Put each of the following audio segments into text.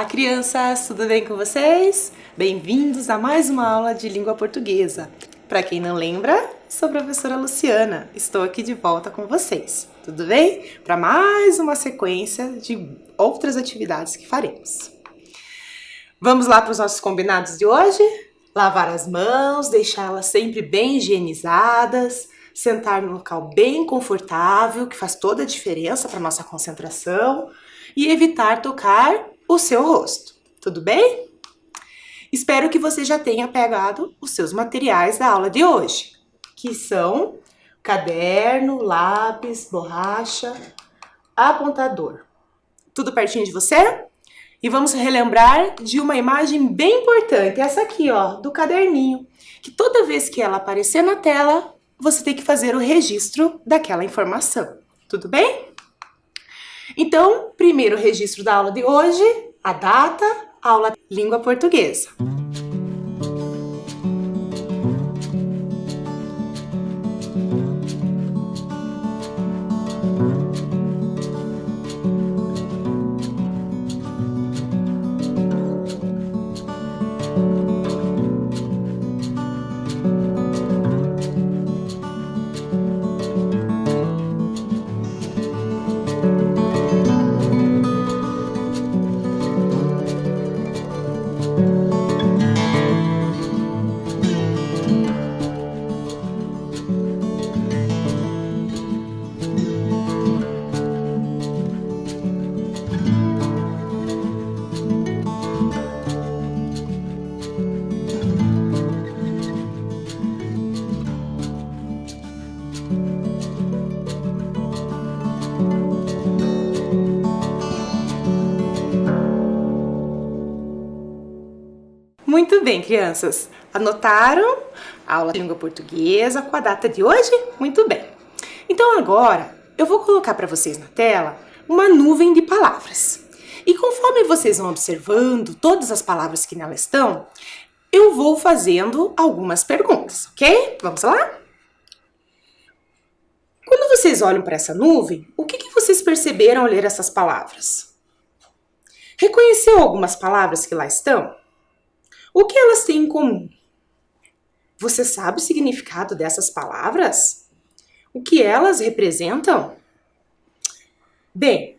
Olá, crianças! Tudo bem com vocês? Bem-vindos a mais uma aula de língua portuguesa. Para quem não lembra, sou a professora Luciana. Estou aqui de volta com vocês. Tudo bem? Para mais uma sequência de outras atividades que faremos. Vamos lá para os nossos combinados de hoje? Lavar as mãos, deixá-las sempre bem higienizadas, sentar num local bem confortável, que faz toda a diferença para nossa concentração, e evitar tocar o seu rosto. Tudo bem? Espero que você já tenha pegado os seus materiais da aula de hoje, que são caderno, lápis, borracha, apontador. Tudo pertinho de você? E vamos relembrar de uma imagem bem importante, essa aqui, ó, do caderninho, que toda vez que ela aparecer na tela, você tem que fazer o registro daquela informação. Tudo bem? Então, primeiro registro da aula de hoje, a data, aula de língua portuguesa. Muito bem, crianças. Anotaram a aula de língua portuguesa com a data de hoje? Muito bem. Então agora eu vou colocar para vocês na tela uma nuvem de palavras. E conforme vocês vão observando todas as palavras que nela estão, eu vou fazendo algumas perguntas, ok? Vamos lá? Quando vocês olham para essa nuvem, o que vocês perceberam ao ler essas palavras? Reconheceu algumas palavras que lá estão? O que elas têm em comum? Você sabe o significado dessas palavras? O que elas representam? Bem,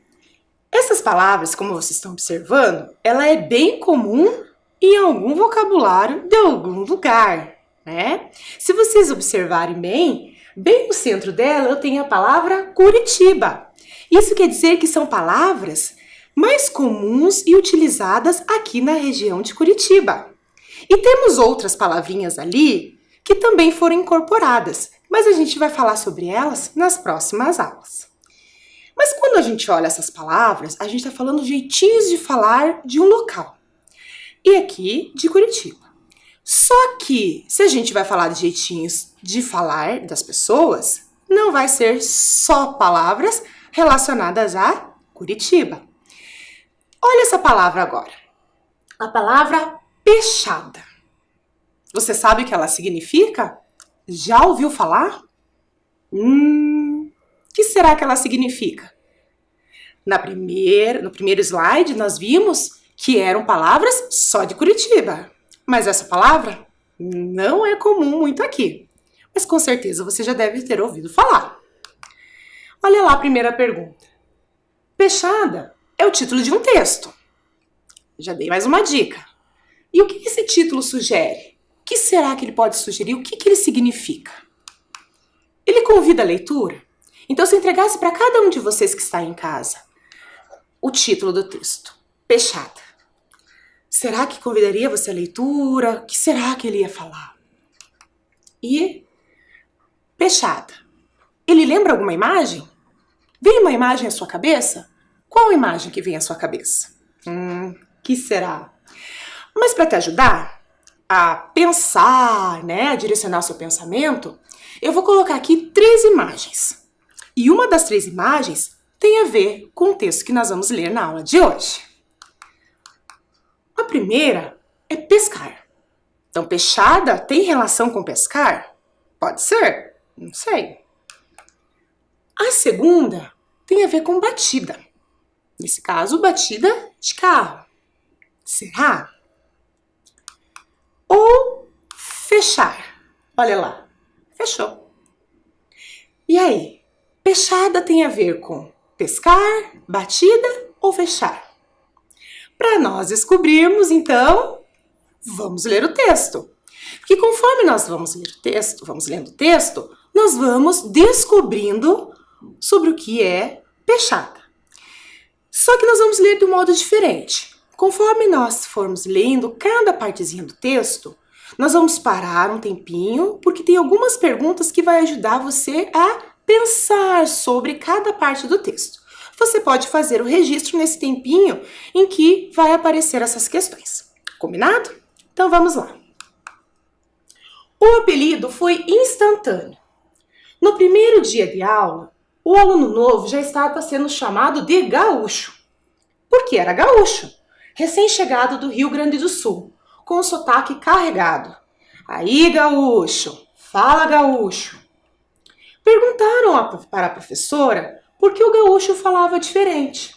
essas palavras, como vocês estão observando, ela é bem comum em algum vocabulário de algum lugar, né? Se vocês observarem bem no centro dela eu tenho a palavra Curitiba. Isso quer dizer que são palavras mais comuns e utilizadas aqui na região de Curitiba. E temos outras palavrinhas ali que também foram incorporadas, mas a gente vai falar sobre elas nas próximas aulas. Mas quando a gente olha essas palavras, a gente está falando jeitinhos de falar de um local. E aqui, de Curitiba. Só que, se a gente vai falar de jeitinhos de falar das pessoas, não vai ser só palavras relacionadas a Curitiba. Olha essa palavra agora. A palavra peixada. Você sabe o que ela significa? Já ouviu falar? O que será que ela significa? No primeiro slide, nós vimos que eram palavras só de Curitiba. Mas essa palavra não é comum muito aqui. Mas com certeza você já deve ter ouvido falar. Olha lá a primeira pergunta. Peixada é o título de um texto. Já dei mais uma dica. E o que esse título sugere? O que será que ele pode sugerir? O que ele significa? Ele convida a leitura? Então, se eu entregasse para cada um de vocês que está em casa o título do texto, Peixada, será que convidaria você à leitura? O que será que ele ia falar? E Peixada, ele lembra alguma imagem? Vem uma imagem à sua cabeça? Qual imagem que vem à sua cabeça? Que será? Mas para te ajudar a pensar, né, a direcionar o seu pensamento, eu vou colocar aqui 3 imagens. E uma das 3 imagens tem a ver com o texto que nós vamos ler na aula de hoje. A primeira é pescar. Então, peixada tem relação com pescar? Pode ser? Não sei. A segunda tem a ver com batida. Nesse caso, batida de carro. Será? Ou fechar? Olha lá, fechou. E aí, peixada tem a ver com pescar, batida ou fechar? Para nós descobrirmos, então, vamos ler o texto. Porque conforme nós vamos lendo o texto, nós vamos descobrindo sobre o que é peixada. Só que nós vamos ler de um modo diferente. Conforme nós formos lendo cada partezinha do texto, nós vamos parar um tempinho, porque tem algumas perguntas que vai ajudar você a pensar sobre cada parte do texto. Você pode fazer o registro nesse tempinho em que vai aparecer essas questões. Combinado? Então vamos lá. O apelido foi instantâneo. No primeiro dia de aula, o aluno novo já estava sendo chamado de gaúcho. Porque era gaúcho, recém-chegado do Rio Grande do Sul, com o sotaque carregado. Aí, gaúcho, fala gaúcho. Perguntaram para a professora por que o gaúcho falava diferente.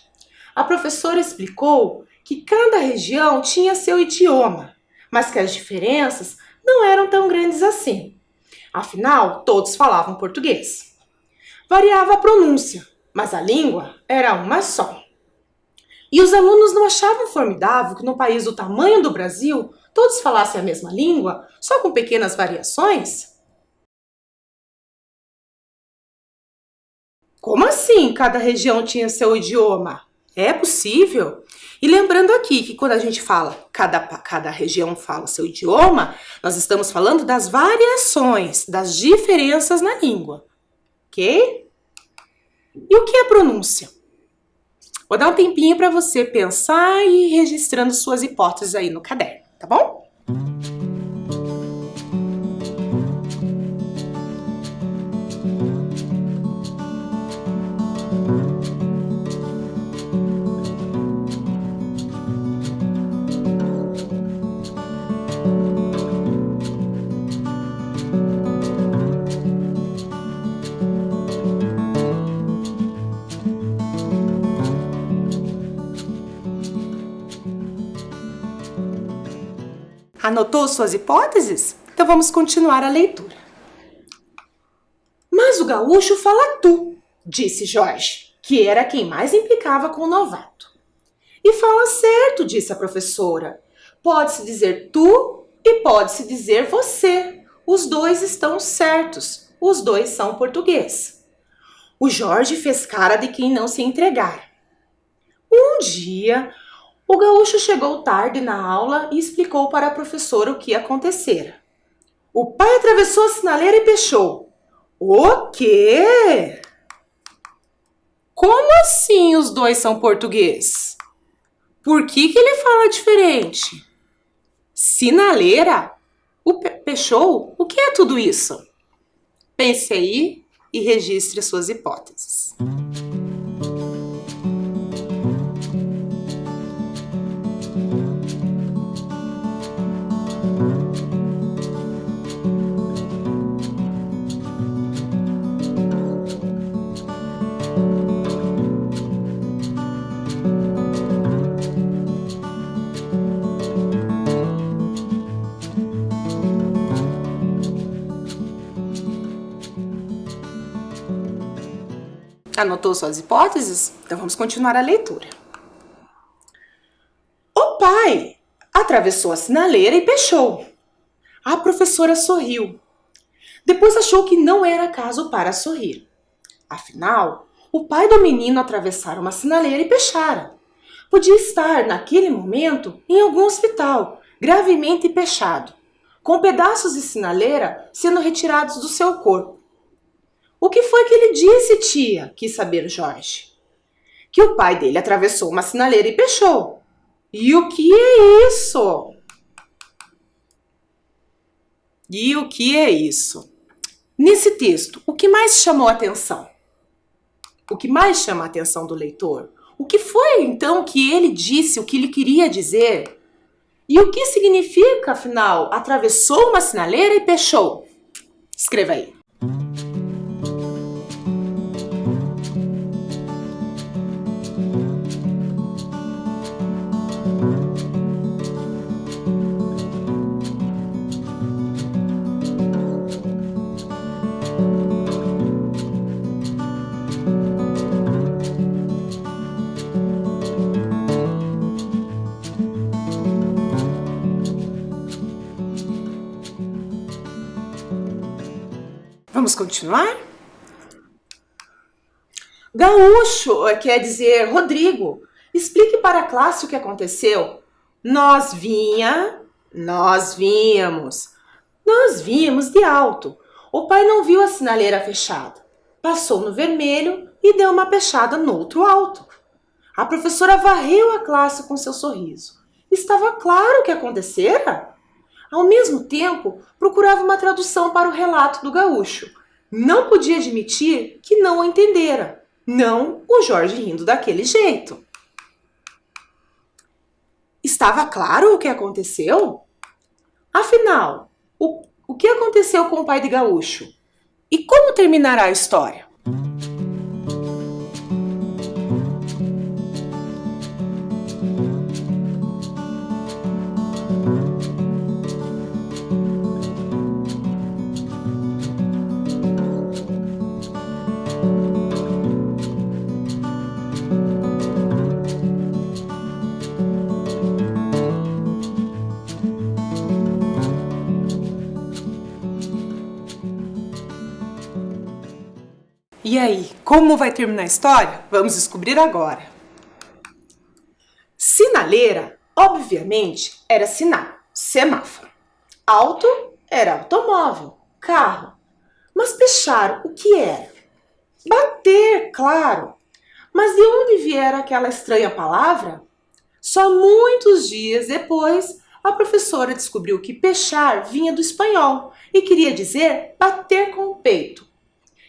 A professora explicou que cada região tinha seu idioma, mas que as diferenças não eram tão grandes assim. Afinal, todos falavam português. Variava a pronúncia, mas a língua era uma só. E os alunos não achavam formidável que no país do tamanho do Brasil todos falassem a mesma língua, só com pequenas variações? Como assim cada região tinha seu idioma? É possível? E lembrando aqui que quando a gente fala cada região fala seu idioma, nós estamos falando das variações, das diferenças na língua. Ok? E o que é pronúncia? Vou dar um tempinho para você pensar e ir registrando suas hipóteses aí no caderno, tá bom? Anotou suas hipóteses? Então vamos continuar a leitura. Mas o gaúcho fala tu, disse Jorge, que era quem mais implicava com o novato. E fala certo, disse a professora. Pode-se dizer tu e pode-se dizer você. Os dois estão certos. Os dois são português. O Jorge fez cara de quem não se entregar. Um dia, o gaúcho chegou tarde na aula e explicou para a professora o que acontecera. O pai atravessou a sinaleira e peixou. O quê? Como assim os dois são português? Por que ele fala diferente? Sinaleira? O peixou? O que é tudo isso? Pense aí e registre suas hipóteses. Anotou suas hipóteses? Então vamos continuar a leitura. O pai atravessou a sinaleira e peixou. A professora sorriu. Depois achou que não era caso para sorrir. Afinal, o pai do menino atravessara uma sinaleira e peixara. Podia estar, naquele momento, em algum hospital, gravemente peixado, com pedaços de sinaleira sendo retirados do seu corpo. O que foi que ele disse, tia? Quis saber Jorge. Que o pai dele atravessou uma sinaleira e peixou. E o que é isso? E o que é isso? Nesse texto, o que mais chamou a atenção? O que mais chama a atenção do leitor? O que foi, então, que ele disse, o que ele queria dizer? E o que significa, afinal, atravessou uma sinaleira e peixou? Escreva aí. Vamos continuar? Gaúcho quer dizer Rodrigo. Explique para a classe o que aconteceu. Nós víamos. Nós víamos de alto. O pai não viu a sinaleira fechada. Passou no vermelho e deu uma pechada no outro alto. A professora varreu a classe com seu sorriso. Estava claro o que acontecera. Ao mesmo tempo, procurava uma tradução para o relato do gaúcho. Não podia admitir que não o entendera. Não o Jorge rindo daquele jeito. Estava claro o que aconteceu? Afinal, o que aconteceu com o pai de Gaúcho? E como terminará a história? E aí, como vai terminar a história? Vamos descobrir agora. Sinaleira, obviamente, era sinal, semáforo. Auto era automóvel, carro. Mas pechar, o que era? Bater, claro. Mas de onde viera aquela estranha palavra? Só muitos dias depois, a professora descobriu que pechar vinha do espanhol e queria dizer bater com o peito.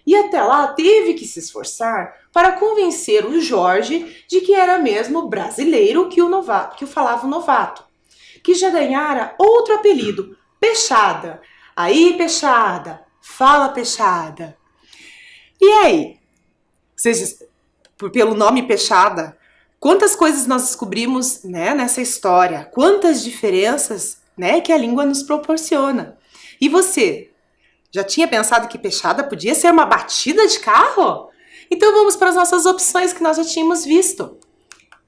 E até lá teve que se esforçar para convencer o Jorge de que era mesmo brasileiro que o falava o novato, que já ganhara outro apelido, Pechada. Aí, Pechada, fala Pechada. E aí, pelo nome Pechada, quantas coisas nós descobrimos, né, nessa história, quantas diferenças, né, que a língua nos proporciona. E você? Já tinha pensado que pechada podia ser uma batida de carro? Então vamos para as nossas opções que nós já tínhamos visto.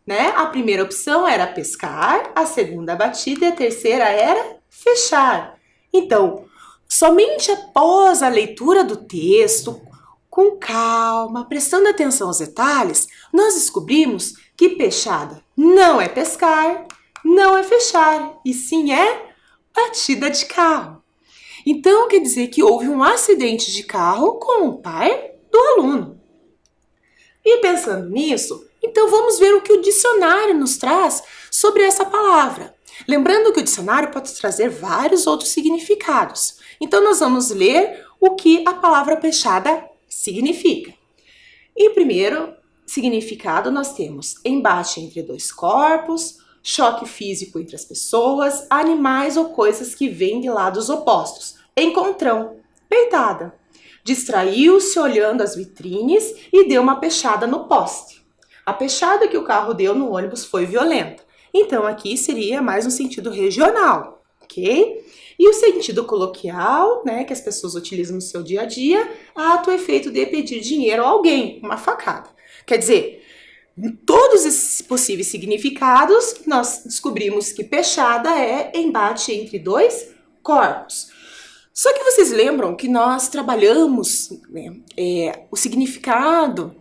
Né? A primeira opção era pescar, a segunda batida e a terceira era fechar. Então, somente após a leitura do texto, com calma, prestando atenção aos detalhes, nós descobrimos que pechada não é pescar, não é fechar, e sim é batida de carro. Então, quer dizer que houve um acidente de carro com o pai do aluno. E pensando nisso, então vamos ver o que o dicionário nos traz sobre essa palavra. Lembrando que o dicionário pode trazer vários outros significados. Então, nós vamos ler o que a palavra pechada significa. Em primeiro significado, nós temos embate entre dois corpos, choque físico entre as pessoas, animais ou coisas que vêm de lados opostos. Encontrão, peitada. Distraiu-se olhando as vitrines e deu uma pechada no poste. A pechada que o carro deu no ônibus foi violenta. Então aqui seria mais um sentido regional, ok? E o sentido coloquial, né, que as pessoas utilizam no seu dia a dia, ato ou efeito de pedir dinheiro a alguém, uma facada. Quer dizer, em todos esses possíveis significados, nós descobrimos que pechada é embate entre dois corpos. Só que vocês lembram que nós trabalhamos, né, o significado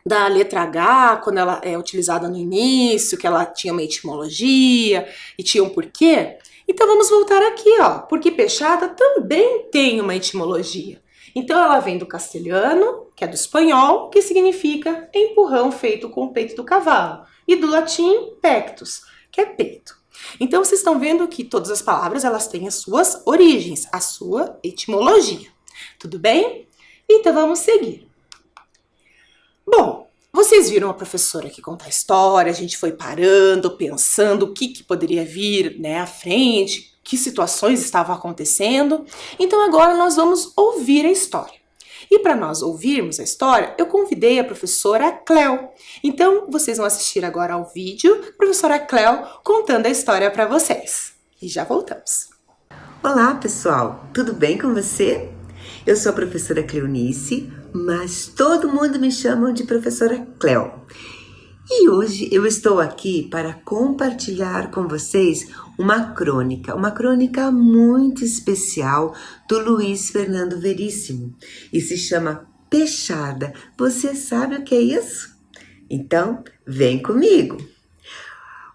da letra H, quando ela é utilizada no início, que ela tinha uma etimologia e tinha um porquê? Então vamos voltar aqui, ó, porque pechada também tem uma etimologia. Então ela vem do castelhano, que é do espanhol, que significa empurrão feito com o peito do cavalo, e do latim pectus, que é peito. Então vocês estão vendo que todas as palavras elas têm as suas origens, a sua etimologia. Tudo bem? Então vamos seguir. Bom, vocês viram a professora aqui contar a história, a gente foi parando, pensando o que poderia vir, né, à frente, que situações estavam acontecendo. Então agora nós vamos ouvir a história. E para nós ouvirmos a história, eu convidei a professora Cléo. Então vocês vão assistir agora ao vídeo, a professora Cléo contando a história para vocês. E já voltamos. Olá pessoal, tudo bem com você? Eu sou a professora Cleonice, mas todo mundo me chama de professora Cléo. E hoje eu estou aqui para compartilhar com vocês uma crônica muito especial do Luiz Fernando Veríssimo e se chama Peixada. Você sabe o que é isso? Então, vem comigo!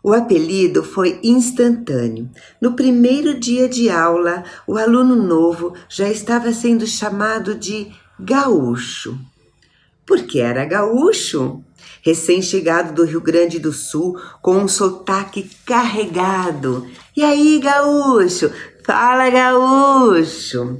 O apelido foi instantâneo. No primeiro dia de aula, o aluno novo já estava sendo chamado de gaúcho. Porque era gaúcho, recém-chegado do Rio Grande do Sul, com um sotaque carregado. E aí, gaúcho? Fala, gaúcho!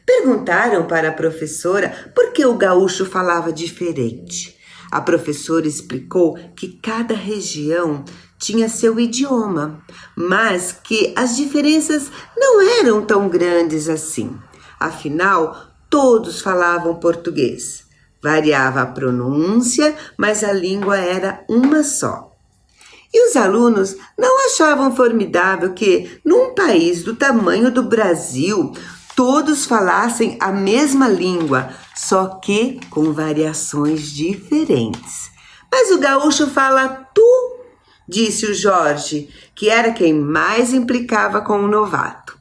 Perguntaram para a professora por que o gaúcho falava diferente. A professora explicou que cada região tinha seu idioma, mas que as diferenças não eram tão grandes assim. Afinal, todos falavam português. Variava a pronúncia, mas a língua era uma só. E os alunos não achavam formidável que, num país do tamanho do Brasil, todos falassem a mesma língua, só que com variações diferentes. Mas o gaúcho fala tu, disse o Jorge, que era quem mais implicava com o novato.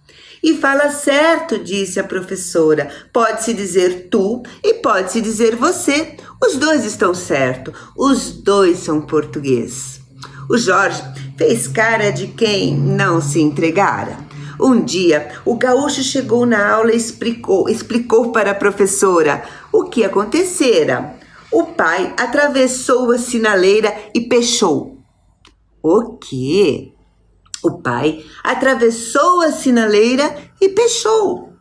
E fala certo, disse a professora. Pode-se dizer tu e pode-se dizer você. Os dois estão certos, os dois são português. O Jorge fez cara de quem não se entregara. Um dia, o gaúcho chegou na aula e explicou para a professora o que acontecera. O pai atravessou a sinaleira e peixou. O quê? O pai atravessou a sinaleira e peixou.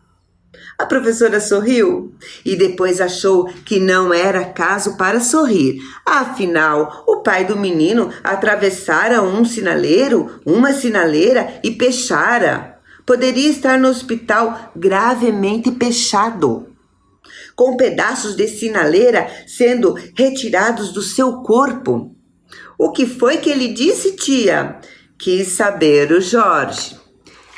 A professora sorriu e depois achou que não era caso para sorrir. Afinal, o pai do menino atravessara uma sinaleira e peixara. Poderia estar no hospital gravemente peixado, com pedaços de sinaleira sendo retirados do seu corpo. O que foi que ele disse, tia? Quis saber o Jorge.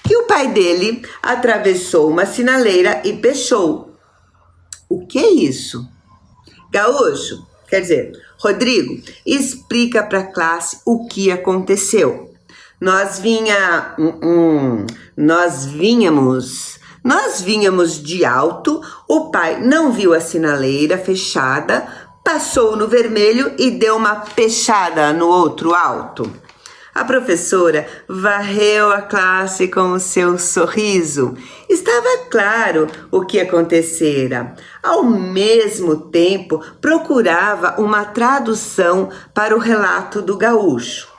Que o pai dele atravessou uma sinaleira e peixou. O que é isso? Gaúcho, quer dizer, Rodrigo, explica para a classe o que aconteceu. Nós vínhamos de alto, o pai não viu a sinaleira fechada, passou no vermelho e deu uma peixada no outro alto. A professora varreu a classe com o seu sorriso. Estava claro o que acontecera. Ao mesmo tempo, procurava uma tradução para o relato do gaúcho.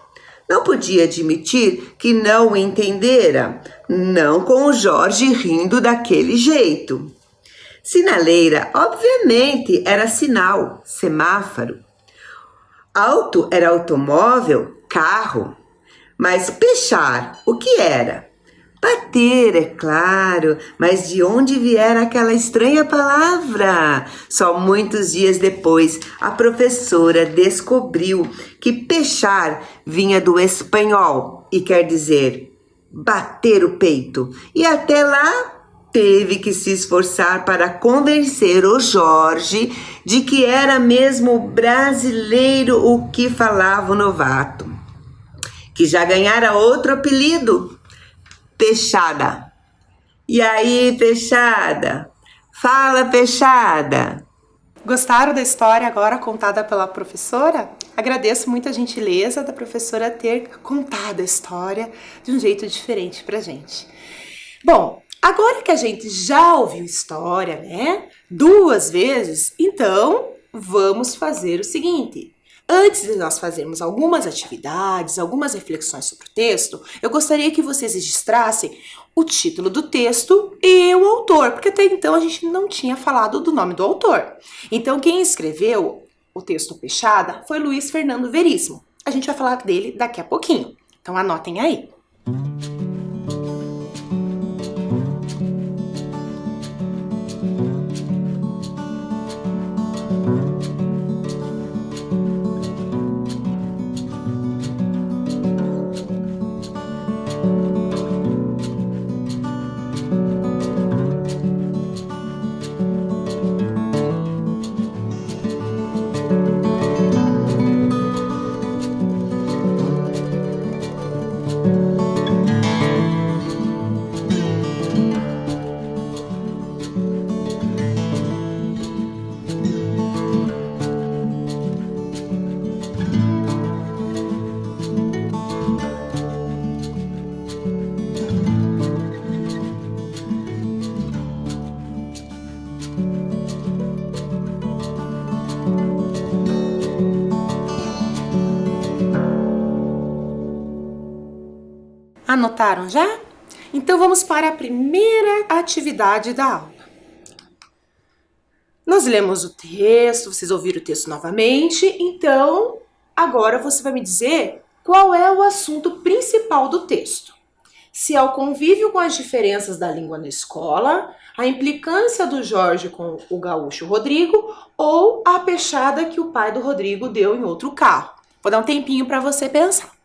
Não podia admitir que não o entendera, não com o Jorge rindo daquele jeito. Sinaleira, obviamente, era sinal, semáforo. Auto era automóvel, carro. Mas peixar, o que era? Bater, é claro, mas de onde viera aquela estranha palavra? Só muitos dias depois, a professora descobriu que peixar vinha do espanhol e quer dizer bater o peito. E até lá teve que se esforçar para convencer o Jorge de que era mesmo brasileiro o que falava o novato, que já ganhara outro apelido, Peixada. E aí, Peixada? Fala, Peixada! Gostaram da história agora contada pela professora? Agradeço muito a gentileza da professora ter contado a história de um jeito diferente pra gente. Bom, agora que a gente já ouviu história, né, 2 vezes, então vamos fazer o seguinte. Antes de nós fazermos algumas atividades, algumas reflexões sobre o texto, eu gostaria que vocês registrassem o título do texto e o autor, porque até então a gente não tinha falado do nome do autor. Então, quem escreveu o texto Peixada foi Luiz Fernando Veríssimo. A gente vai falar dele daqui a pouquinho. Então, anotem aí. Anotaram já? Então vamos para a primeira atividade da aula. Nós lemos o texto, vocês ouviram o texto novamente, então agora você vai me dizer qual é o assunto principal do texto. Se é o convívio com as diferenças da língua na escola, a implicância do Jorge com o gaúcho Rodrigo ou a peixada que o pai do Rodrigo deu em outro carro. Vou dar um tempinho para você pensar.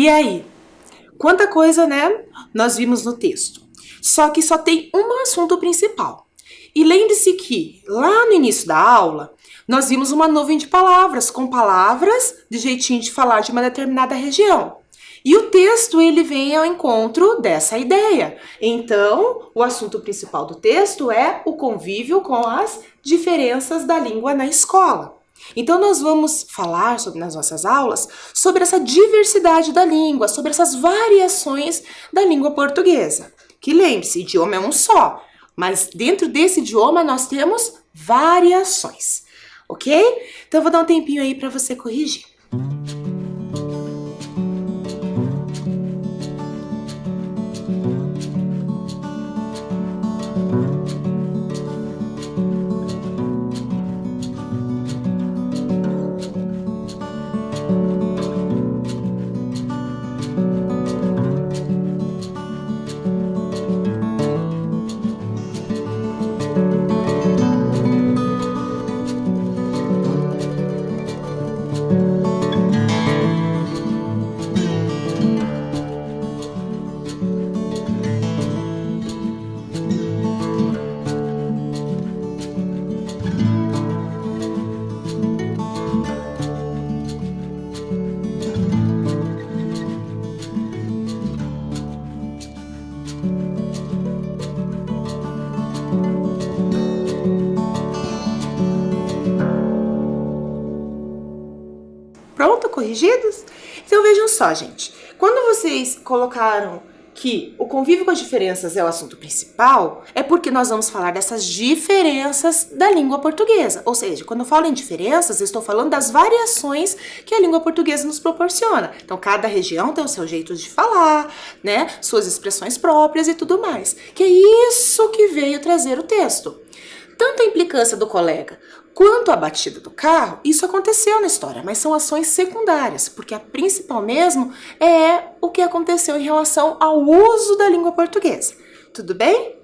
E aí? Quanta coisa, né? Nós vimos no texto. Só que só tem um assunto principal. E lembre-se que lá no início da aula, nós vimos uma nuvem de palavras, com palavras de jeitinho de falar de uma determinada região. E o texto, ele vem ao encontro dessa ideia. Então, o assunto principal do texto é o convívio com as diferenças da língua na escola. Então, nós vamos falar nas nossas aulas sobre essa diversidade da língua, sobre essas variações da língua portuguesa. Que lembre-se, idioma é um só, mas dentro desse idioma nós temos variações, ok? Então, eu vou dar um tempinho aí para você corrigir. Pronto? Corrigidos? Então vejam só, gente. Quando vocês colocaram que o convívio com as diferenças é o assunto principal, é porque nós vamos falar dessas diferenças da língua portuguesa. Ou seja, quando eu falo em diferenças, eu estou falando das variações que a língua portuguesa nos proporciona. Então, cada região tem o seu jeito de falar, né? Suas expressões próprias e tudo mais. Que é isso que veio trazer o texto. Tanto a implicância do colega quanto a batida do carro, isso aconteceu na história, mas são ações secundárias, porque a principal mesmo é o que aconteceu em relação ao uso da língua portuguesa. Tudo bem?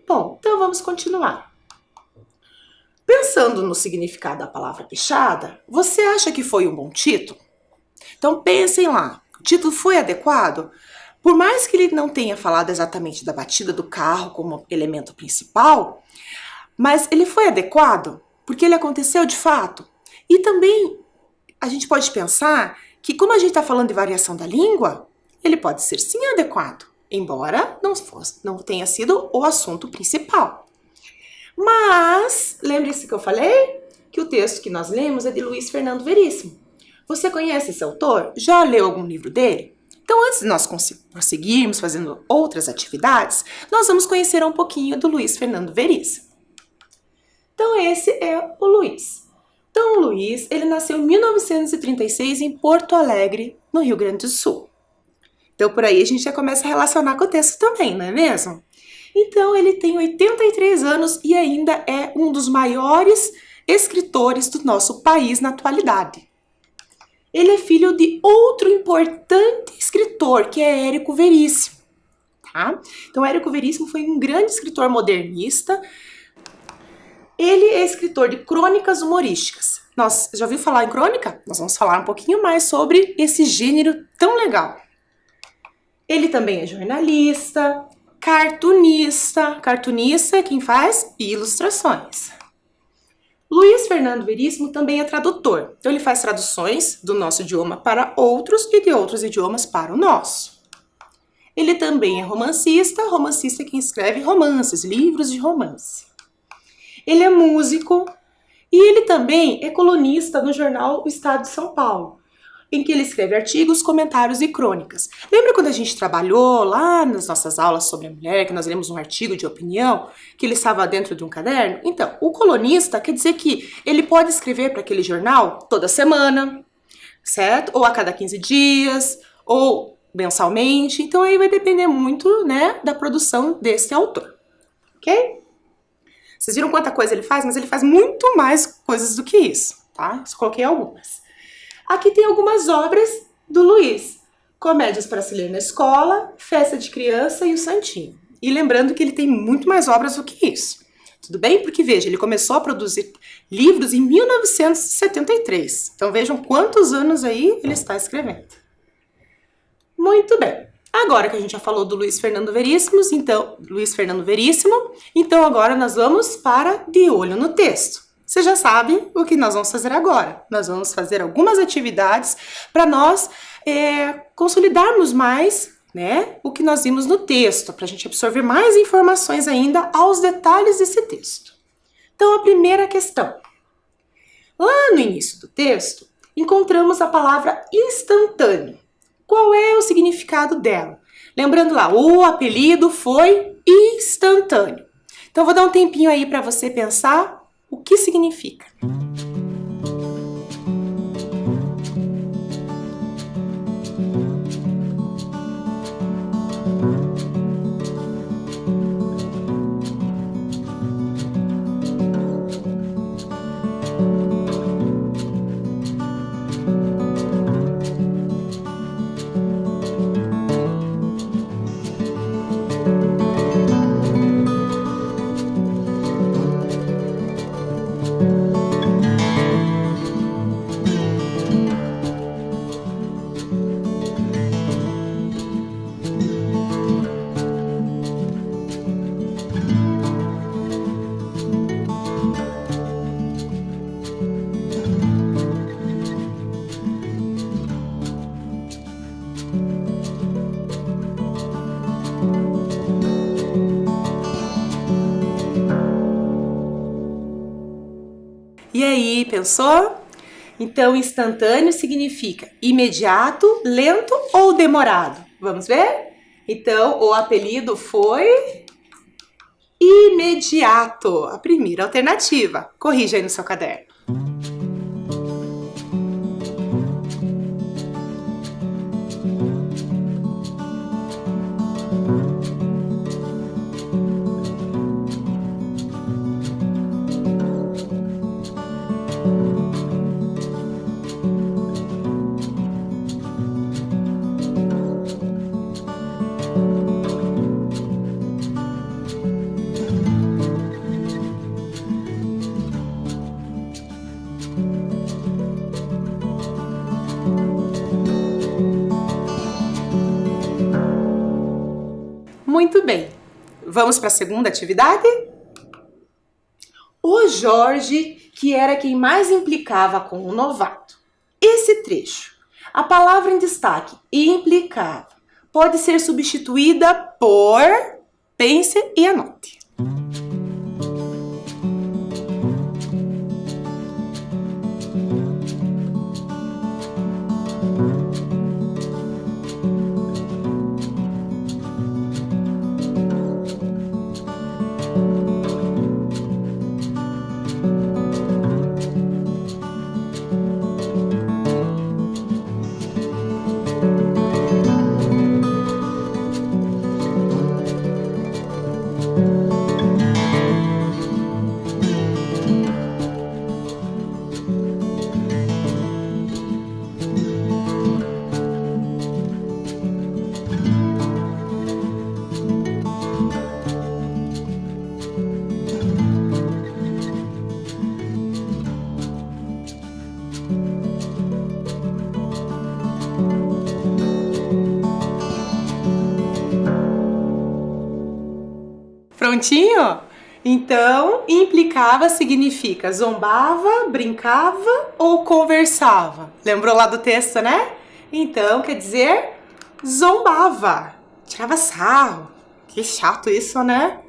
Bom, então vamos continuar. Pensando no significado da palavra peixada, você acha que foi um bom título? Então pensem lá, o título foi adequado? Por mais que ele não tenha falado exatamente da batida do carro como elemento principal, mas ele foi adequado porque ele aconteceu de fato. E também a gente pode pensar que, como a gente está falando de variação da língua, ele pode ser sim adequado, embora não tenha sido o assunto principal. Mas, lembre-se que eu falei que o texto que nós lemos é de Luiz Fernando Veríssimo. Você conhece esse autor? Já leu algum livro dele? Então, antes de nós prosseguirmos fazendo outras atividades, nós vamos conhecer um pouquinho do Luiz Fernando Veríssimo. Então, esse é o Luiz. Então, o Luiz, ele nasceu em 1936 em Porto Alegre, no Rio Grande do Sul. Então, por aí a gente já começa a relacionar com o texto também, não é mesmo? Então, ele tem 83 anos e ainda é um dos maiores escritores do nosso país na atualidade. Ele é filho de outro importante escritor, que é Érico Veríssimo. Então, Érico Veríssimo foi um grande escritor modernista. Ele é escritor de crônicas humorísticas. Nós já ouviu falar em crônica? Nós vamos falar um pouquinho mais sobre esse gênero tão legal. Ele também é jornalista, cartunista. Cartunista é quem faz ilustrações. Luiz Fernando Veríssimo também é tradutor. Então ele faz traduções do nosso idioma para outros e de outros idiomas para o nosso. Ele também é romancista. Romancista é quem escreve romances, livros de romance. Ele é músico e ele também é colunista no jornal O Estado de São Paulo, em que ele escreve artigos, comentários e crônicas. Lembra quando a gente trabalhou lá nas nossas aulas sobre a mulher, que nós lemos um artigo de opinião, que ele estava dentro de um caderno? Então, o colunista quer dizer que ele pode escrever para aquele jornal toda semana, certo? Ou a cada 15 dias, ou mensalmente. Então, aí vai depender muito, né, da produção desse autor, ok? Vocês viram quanta coisa ele faz? Mas ele faz muito mais coisas do que isso, tá? Só coloquei algumas. Aqui tem algumas obras do Luiz. Comédias para se ler na escola, Festa de Criança e o Santinho. E lembrando que ele tem muito mais obras do que isso. Tudo bem? Porque, veja, ele começou a produzir livros em 1973. Então, vejam quantos anos aí ele está escrevendo. Muito bem. Agora que a gente já falou do Luiz Fernando Veríssimo, então agora nós vamos para De Olho no Texto. Você já sabe o que nós vamos fazer agora. Nós vamos fazer algumas atividades para nós consolidarmos mais, né, o que nós vimos no texto, para a gente absorver mais informações ainda aos detalhes desse texto. Então, a primeira questão. Lá no início do texto, encontramos a palavra instantâneo. Qual é o significado dela? Lembrando lá, o apelido foi instantâneo. Então, vou dar um tempinho aí para você pensar o que significa. E aí, pensou? Então, instantâneo significa imediato, lento ou demorado. Vamos ver? Então, o apelido foi imediato. A primeira alternativa. Corrija aí no seu caderno. Muito bem, vamos para a segunda atividade? O Jorge, que era quem mais implicava com o novato. Esse trecho, a palavra em destaque, implicava, pode ser substituída por... Pense e anote. Prontinho? Então, implicava significa zombava, brincava ou conversava. Lembrou lá do texto, né? Então, quer dizer zombava, tirava sarro. Que chato isso, né?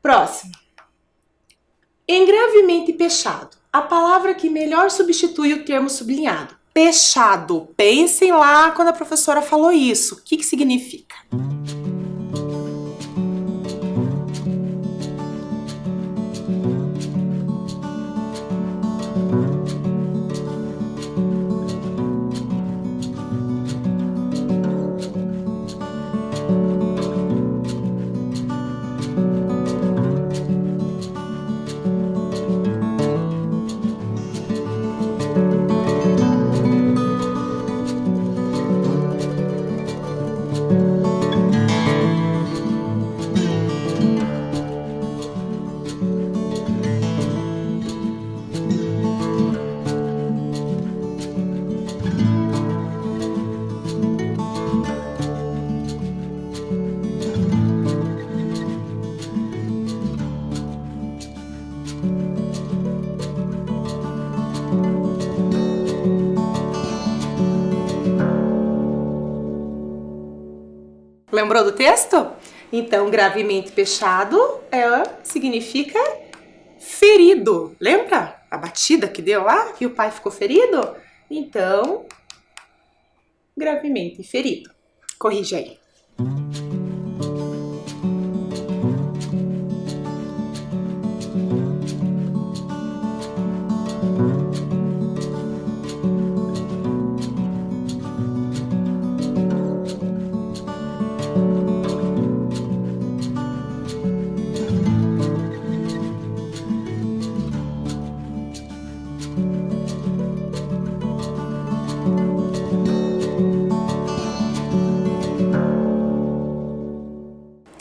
Próximo. Em gravemente pechado, a palavra que melhor substitui o termo sublinhado. Pechado. Pensem lá quando a professora falou isso. O que significa? Lembrou do texto? Então, gravemente pechado significa ferido. Lembra a batida que deu lá? Que o pai ficou ferido? Então, gravemente ferido. Corrige aí.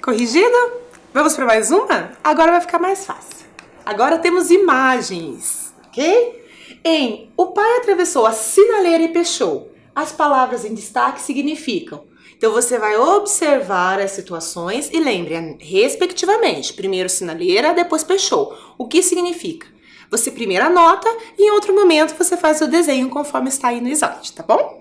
Corrigido? Vamos para mais uma? Agora vai ficar mais fácil. Agora temos imagens, ok? Em o pai atravessou a sinaleira e pechou. As palavras em destaque significam. Então você vai observar as situações e lembre, respectivamente, primeiro sinaleira, depois pechou. O que significa? Você primeiro anota e em outro momento você faz o desenho conforme está aí no slide, tá bom?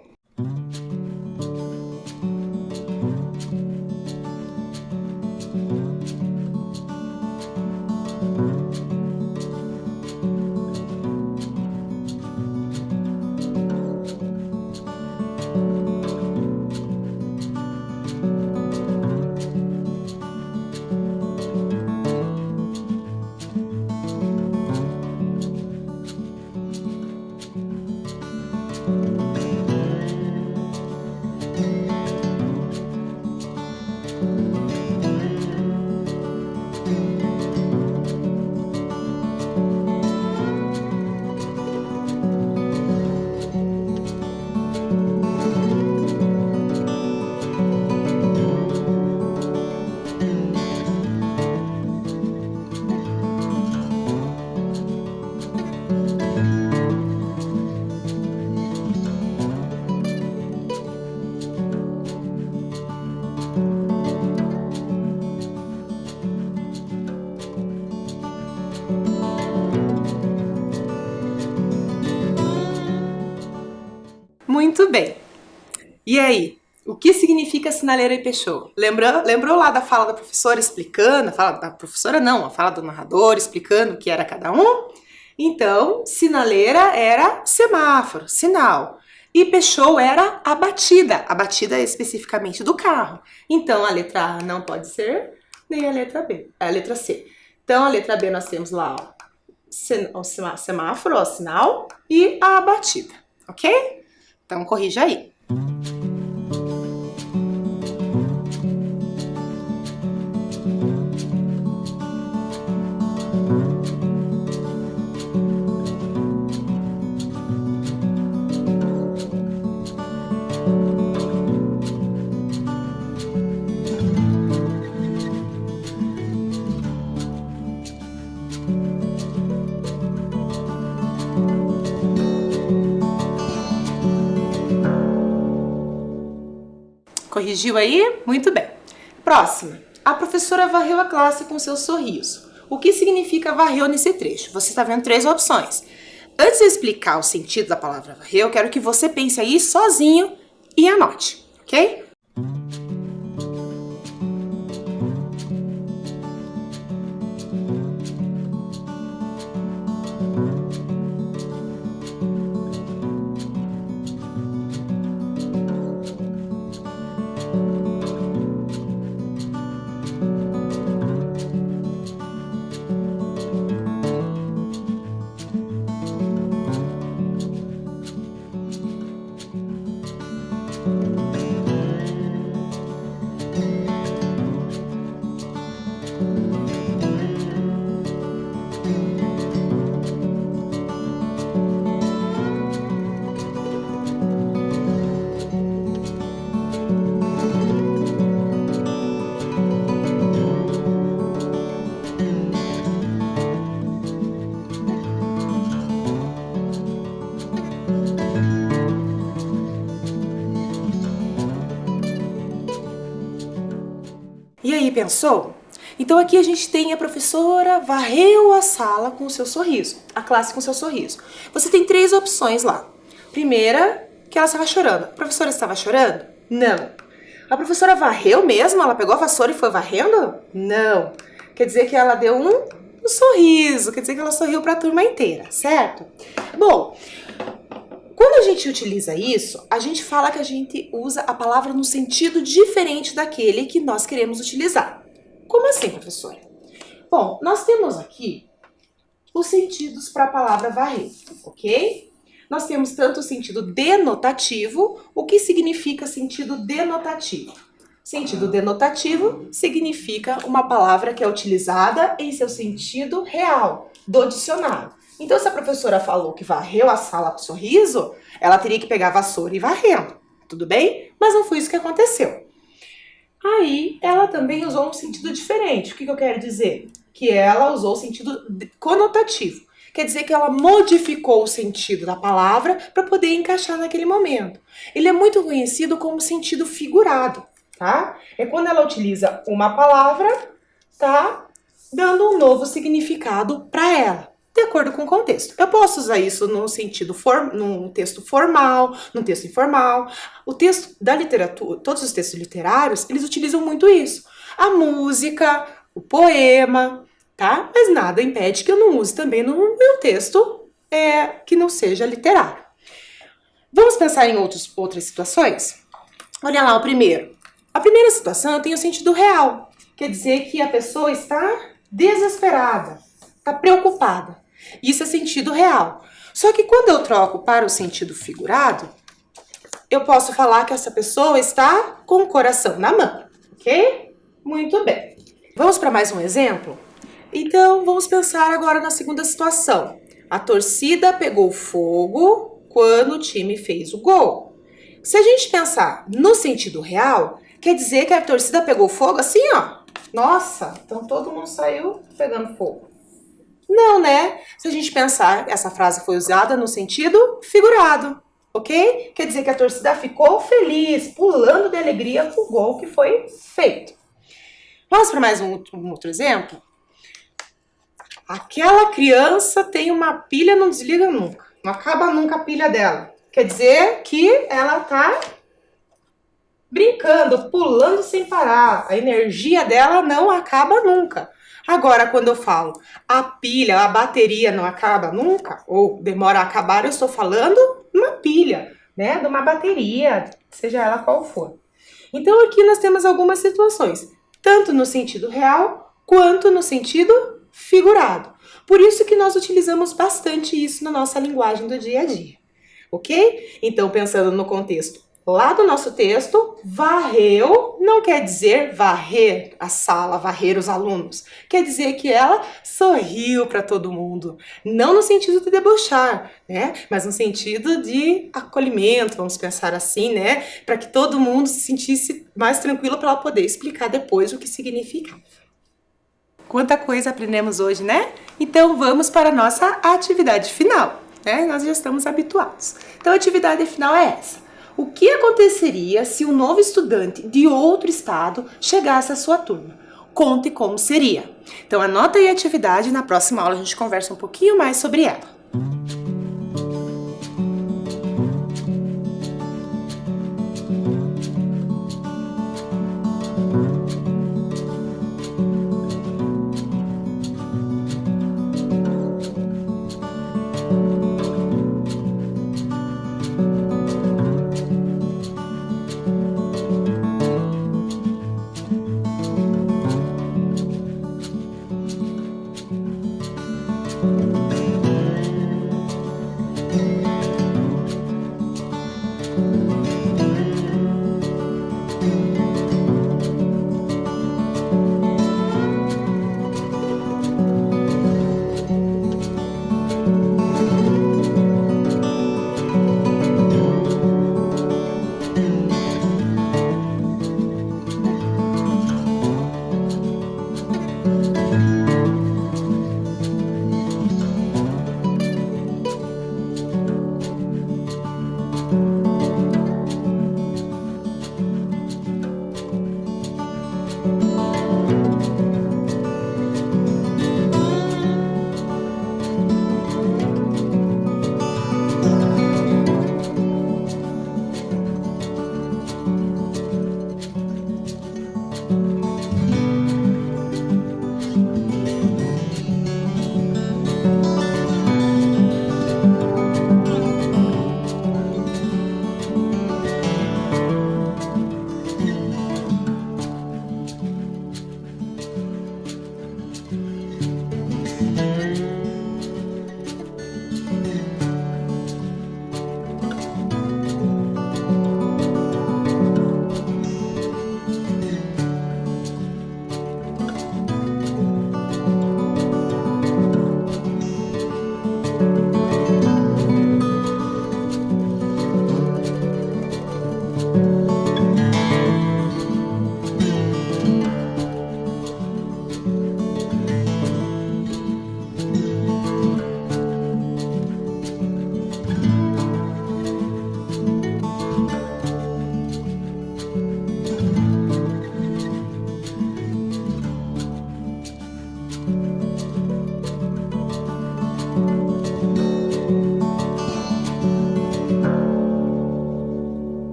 Muito bem. E aí? O que significa sinaleira e pechou? Lembrou lá da fala da professora explicando? A fala da professora não, a fala do narrador explicando o que era cada um? Então, sinaleira era semáforo, sinal. E pechou era a batida especificamente do carro. Então, a letra A não pode ser nem a letra B, a letra C. Então, a letra B nós temos lá, ó, o semáforo, ó, sinal, e a batida, ok? Então, corrija aí. Corrigiu aí? Muito bem. Próxima. A professora varreu a classe com seu sorriso. O que significa varreu nesse trecho? Você está vendo 3 opções. Antes de explicar o sentido da palavra varreu, eu quero que você pense aí sozinho e anote, ok? E aí, pensou? Então aqui a gente tem a professora varreu a sala com o seu sorriso, a classe com o seu sorriso. Você tem 3 opções lá. Primeira, que ela estava chorando. A professora estava chorando? Não. A professora varreu mesmo? Ela pegou a vassoura e foi varrendo? Não. Quer dizer que ela deu um sorriso, quer dizer que ela sorriu para a turma inteira, certo? Bom, quando a gente utiliza isso, a gente fala que a gente usa a palavra num sentido diferente daquele que nós queremos utilizar. Como assim, professora? Bom, nós temos aqui os sentidos para a palavra varrer, ok? Nós temos tanto o sentido denotativo. O que significa sentido denotativo? Sentido denotativo significa uma palavra que é utilizada em seu sentido real, do dicionário. Então, se a professora falou que varreu a sala com sorriso, ela teria que pegar a vassoura e varrendo, tudo bem? Mas não foi isso que aconteceu. Aí, ela também usou um sentido diferente. O que eu quero dizer? Que ela usou o sentido conotativo. Quer dizer que ela modificou o sentido da palavra para poder encaixar naquele momento. Ele é muito conhecido como sentido figurado, tá? É quando ela utiliza uma palavra, tá? Dando um novo significado para ela, de acordo com o contexto. Eu posso usar isso no sentido num texto formal, num texto informal. O texto da literatura, todos os textos literários, eles utilizam muito isso. A música, o poema, tá? Mas nada impede que eu não use também no meu texto que não seja literário. Vamos pensar em outras situações? Olha lá o primeiro. A primeira situação tem o sentido real. Quer dizer que a pessoa está desesperada, está preocupada. Isso é sentido real. Só que quando eu troco para o sentido figurado, eu posso falar que essa pessoa está com o coração na mão, ok? Muito bem. Vamos para mais um exemplo? Então, vamos pensar agora na segunda situação. A torcida pegou fogo quando o time fez o gol. Se a gente pensar no sentido real, quer dizer que a torcida pegou fogo assim, ó. Nossa, então todo mundo saiu pegando fogo. Não, né? Se a gente pensar, essa frase foi usada no sentido figurado, ok? Quer dizer que a torcida ficou feliz, pulando de alegria com o gol que foi feito. Vamos para mais um outro exemplo? Aquela criança tem uma pilha, não desliga nunca. Não acaba nunca a pilha dela. Quer dizer que ela tá brincando, pulando sem parar. A energia dela não acaba nunca. Agora, quando eu falo a pilha, a bateria não acaba nunca, ou demora a acabar, eu estou falando uma pilha, né? De uma bateria, seja ela qual for. Então, aqui nós temos algumas situações. tanto no sentido real quanto no sentido figurado. Por isso que nós utilizamos bastante isso na nossa linguagem do dia a dia, ok? Então, pensando no contexto lá do nosso texto, varreu não quer dizer varrer a sala, varrer os alunos. Quer dizer que ela sorriu para todo mundo. Não no sentido de debochar, né? Mas no sentido de acolhimento, vamos pensar assim, né? Para que todo mundo se sentisse mais tranquilo para ela poder explicar depois o que significava. Quanta coisa aprendemos hoje, né? Então vamos para a nossa atividade final, né? Nós já estamos habituados. Então a atividade final é essa. O que aconteceria se um novo estudante de outro estado chegasse à sua turma? Conte como seria. Então anota aí a atividade, na próxima aula a gente conversa um pouquinho mais sobre ela.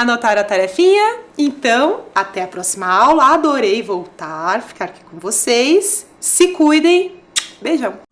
Anotaram a tarefinha? Então, até a próxima aula. Adorei voltar, ficar aqui com vocês. Se cuidem. Beijão!